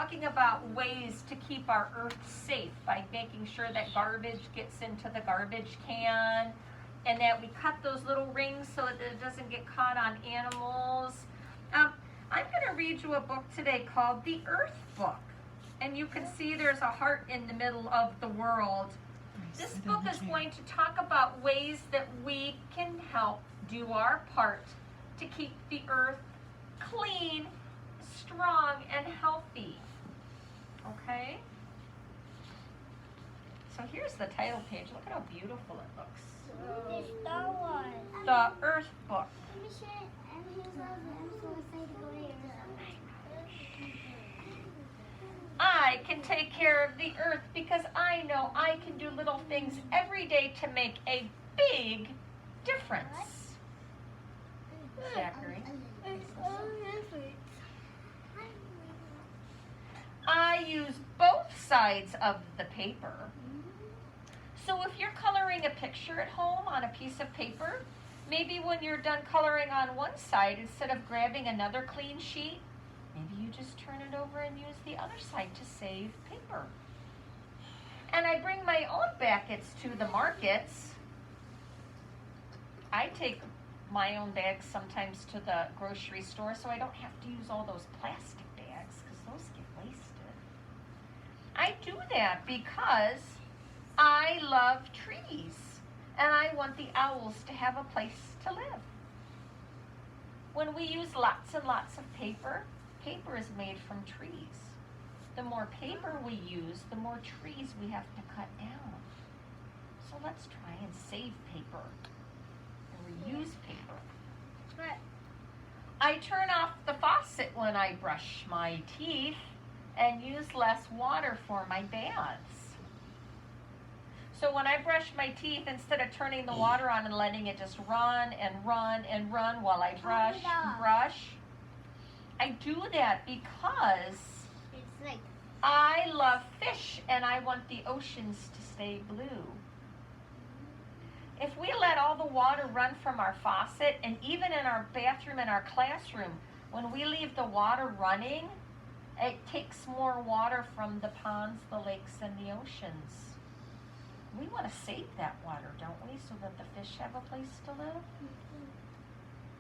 talking about ways to keep our earth safe by making sure that garbage gets into the garbage can and that we cut those little rings so that it doesn't get caught on animals. I'm going to read you a book today called The Earth Book. And you can see there's a heart in the middle of the world. This book is going to talk about ways that we can help do our part to keep the earth clean, strong, and healthy. Okay? So here's the title page. Look at how beautiful it looks. The Earth Book. I can take care of the earth because I know I can do little things every day to make a big difference. Zachary. I use both sides of the paper. So if you're coloring a picture at home on a piece of paper, maybe when you're done coloring on one side, instead of grabbing another clean sheet, maybe you just turn it over and use the other side to save paper. And I bring my own buckets to the markets. I take my own bags sometimes to the grocery store so I don't have to use all those plastic bags because those get wasted. I do that because I love trees and I want the owls to have a place to live. When we use lots and lots of paper, paper is made from trees. The more paper we use, the more trees we have to cut down. So let's try and save paper and reuse paper. I turn off the faucet when I brush my teeth and use less water for my baths. So when I brush my teeth, instead of turning the water on and letting it just run and run and run while I brush, I do that because I love fish and I want the oceans to stay blue. If we let all the water run from our faucet, and even in our bathroom and our classroom, when we leave the water running, it takes more water from the ponds, the lakes, and the oceans. We want to save that water, don't we, so that the fish have a place to live?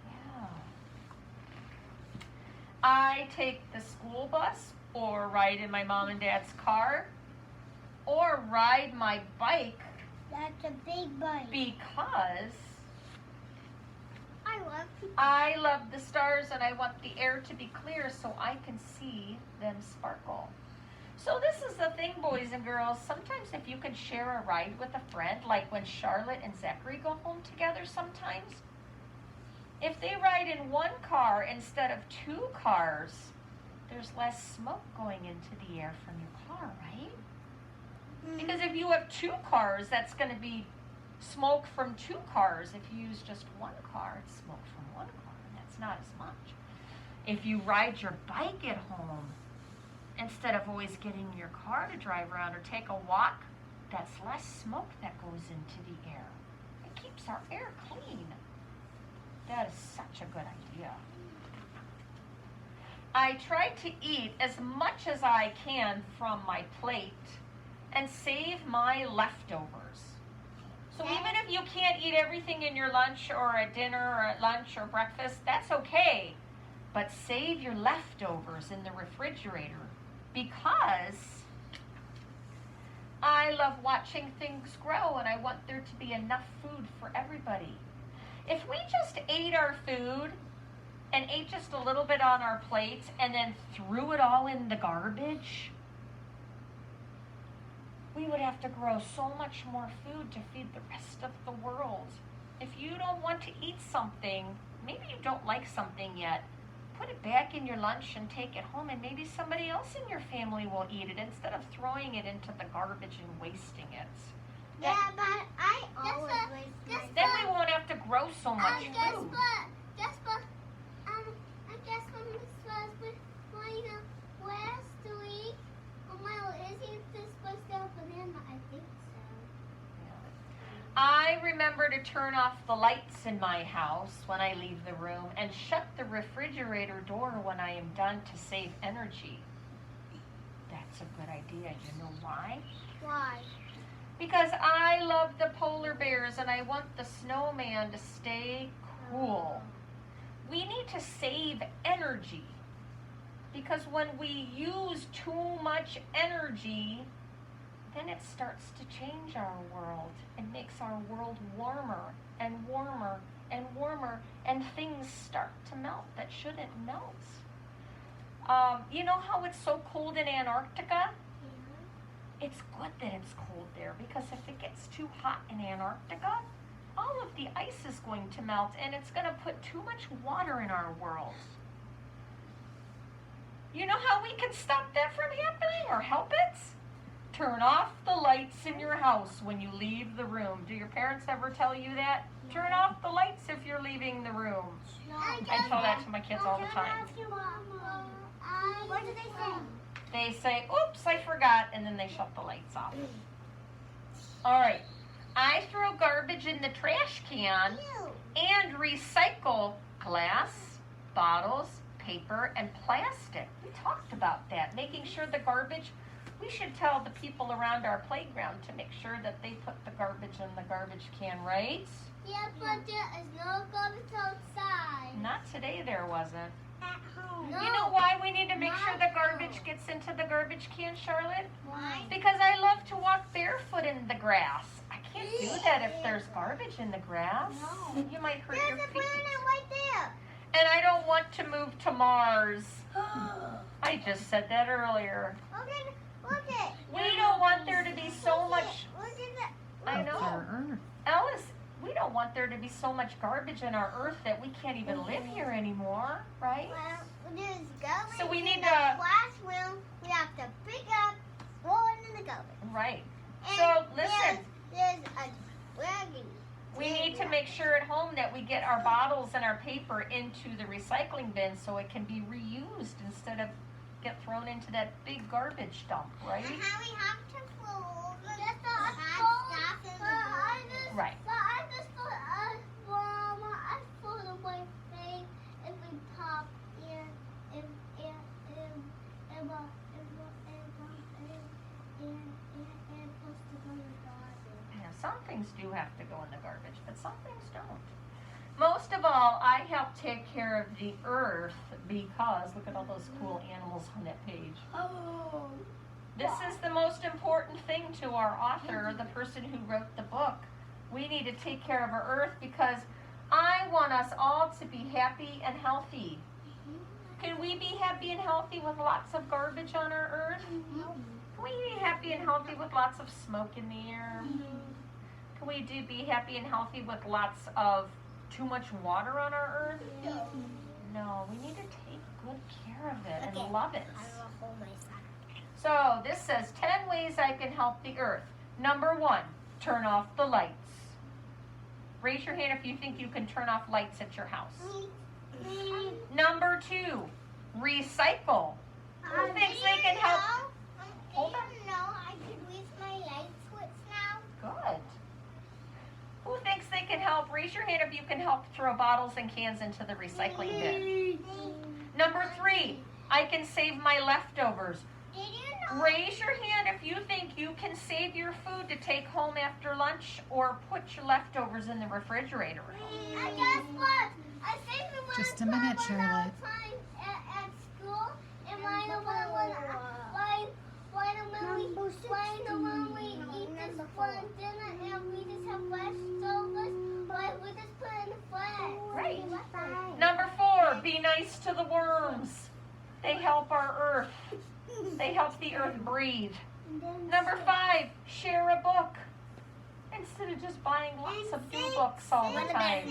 Yeah. I take the school bus or ride in my mom and dad's car or ride my bike. That's a big bike. Because I I love the stars and I want the air to be clear so I can see them sparkle. So this is the thing, boys and girls. Sometimes if you can share a ride with a friend, like when Charlotte and Zachary go home together sometimes, if they ride in one car instead of two cars, there's less smoke going into the air from your car, right? Because if you have two cars, that's going to be smoke from two cars. If you use just one car, it's smoke from one car, and that's not as much. If you ride your bike at home, instead of always getting your car to drive around or take a walk, that's less smoke that goes into the air. It keeps our air clean. That is such a good idea. I try to eat as much as I can from my plate and save my leftovers. So even if you can't eat everything in your lunch or at dinner or at lunch or breakfast, that's okay. But save your leftovers in the refrigerator because I love watching things grow and I want there to be enough food for everybody. If we just ate our food and ate just a little bit on our plates and then threw it all in the garbage, we would have to grow so much more food to feed the rest of the world. If you don't want to eat something, maybe you don't like something yet, put it back in your lunch and take it home, and maybe somebody else in your family will eat it instead of throwing it into the garbage and wasting it. Yeah, but I always waste my Then we won't have to grow so much food. I guess when this was with mine last week, well, isn't this supposed to have banana? I think so. I remember to turn off the lights in my house when I leave the room and shut the refrigerator door when I am done to save energy. idea. You know why? Why? Because I love the polar bears and I want the snowman to stay cool. We need to save energy. Because when we use too much energy, then it starts to change our world. It makes our world warmer and warmer and warmer, and things start to melt that shouldn't melt. You know how it's so cold in Antarctica? It's good that it's cold there, because if it gets too hot in Antarctica, all of the ice is going to melt and it's going to put too much water in our world. You know how we can stop that from happening or help it? Turn off the lights in your house when you leave the room. Do your parents ever tell you that? Turn off the lights if you're leaving the room. I tell that to my kids all the time. What do they say? They say, oops, I forgot, and then they shut the lights off. All right. I throw garbage in the trash can and recycle glass, bottles, paper, and plastic. We talked about that, making sure the garbage, we should tell the people around our playground to make sure that they put the garbage in the garbage can, right? Yeah, but there is no garbage outside. Not today there wasn't. At home. You know why we need to make sure the garbage gets into the garbage can, Charlotte? Why? Because I love to walk barefoot in the grass. I can't do that if there's garbage in the grass. No. You might hurt There's your a feet. planet right there. And I don't want to move to Mars. I just said that earlier. Look at. We don't want there to be so much. Look at that. I know. Alice, we don't want there to be so much garbage in our earth that we can't even live here anymore, right? Well, there's garbage So we in need the to- classroom. We have to pick up, throw it in the garbage. Right. And So listen. There's a wagon. We need to make sure at home that we get our bottles and our paper into the recycling bin so it can be reused instead of get thrown into that big garbage dump, right? And how we have to throw just bad stuff in the garbage. Right. But I just thought, Mama, I thought of my thing if we pop and supposed to go in the garbage. Yeah, some things do have to go in the garbage, but some things don't. Most of all, I help take care of the earth because, look at all those cool animals on that page. Oh. This is the most important thing to our author, the person who wrote the book. We need to take care of our earth because I want us all to be happy and healthy. Can we be happy and healthy with lots of garbage on our earth? Can we be happy and healthy with lots of smoke in the air? Can we be happy and healthy with lots of too much water on our earth? No, we need to take good care of it and love it. So this says 10 ways I can help the earth. Number 1, turn off the lights. Raise your hand if you think you can turn off lights at your house. Number 2, recycle. Who thinks they can help? Hold on. I can use my light switch now. Good. Who thinks they can help? Raise your hand if you can help throw bottles and cans into the recycling bin. Number 3, I can save my leftovers. Did you know? Raise your hand if you think you can save your food to take home after lunch or put your leftovers in the refrigerator. And guess what? I saved the one Just a minute, Charlotte. At school, and when we eat this for dinner and we just have leftovers, we just put it in the fridge. Great. Number 4, be nice to the worms. They help our earth. They help the earth breathe. Number 5, share a book. Instead of just buying lots of new books all the time.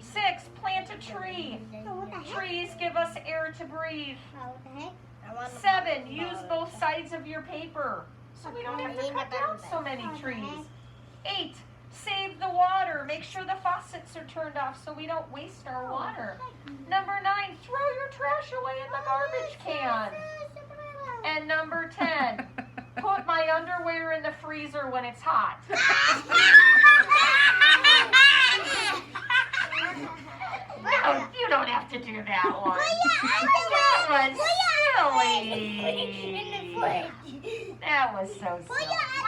6, plant a tree. Trees give us air to breathe. 7, use both sides of your paper so we don't have to cut down so many trees. 8, save the water. Make sure the faucets are turned off so we don't waste our water. Number 9, throw your trash away in the garbage can. And number 10, put my underwear in the freezer when it's hot. But You don't have to do that one. Put your That was in the silly. fridge. That was so Put silly. your